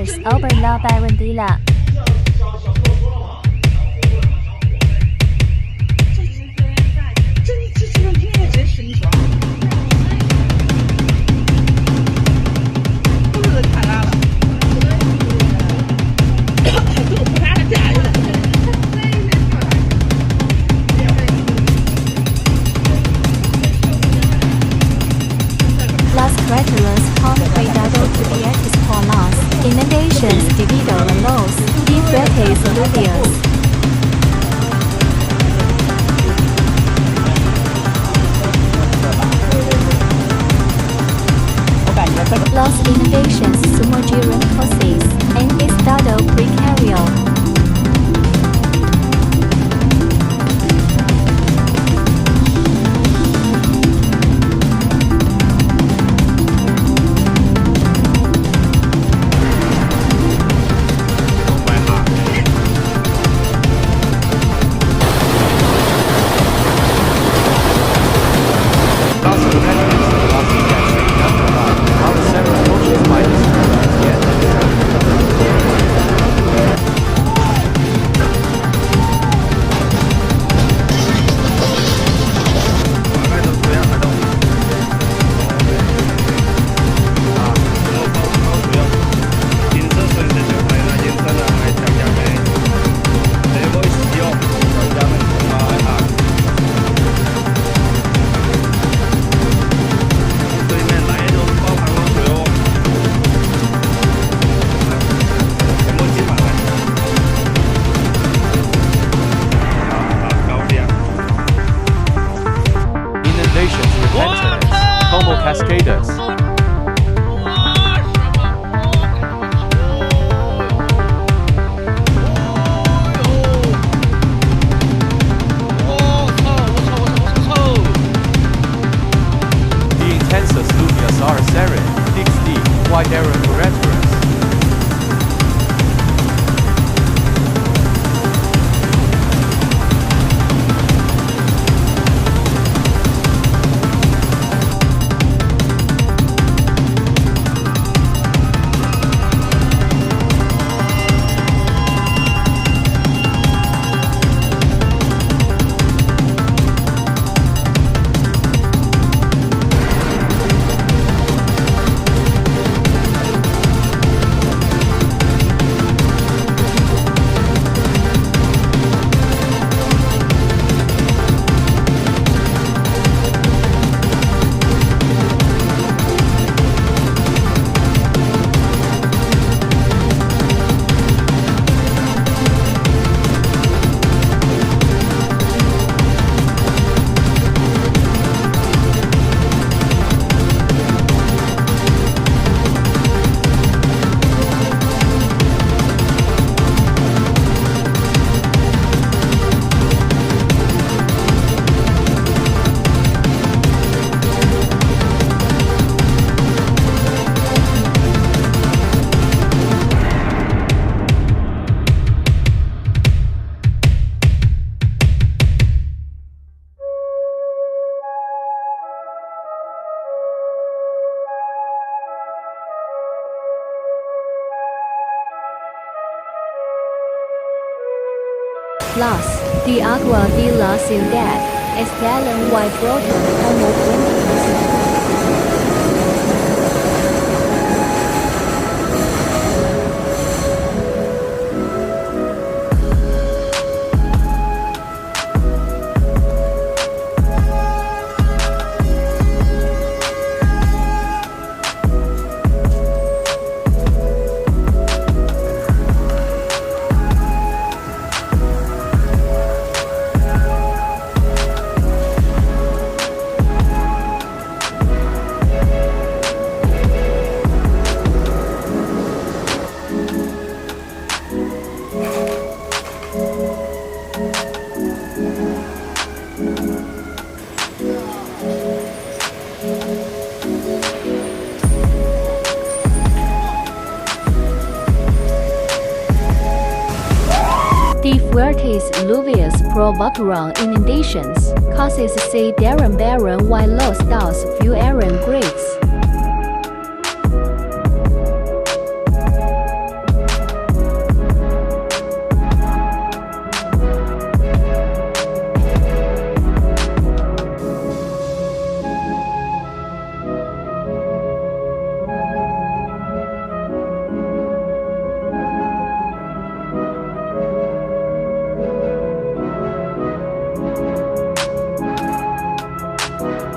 is over la barandilla. Las criaturas con cuidado cubiertas por las inundaciones debido a los diferentes lluvias. Las inundaciones sumergieron casas en estado precario. Como cascadas. The intensas lluvias are serene, 60 wide area reference. Plus, the agua de la ciudad está en white broken como puentes. The fuertes lluvias provocaron inundations, causes se derrumbaron while los dos fueron grids. Adiós.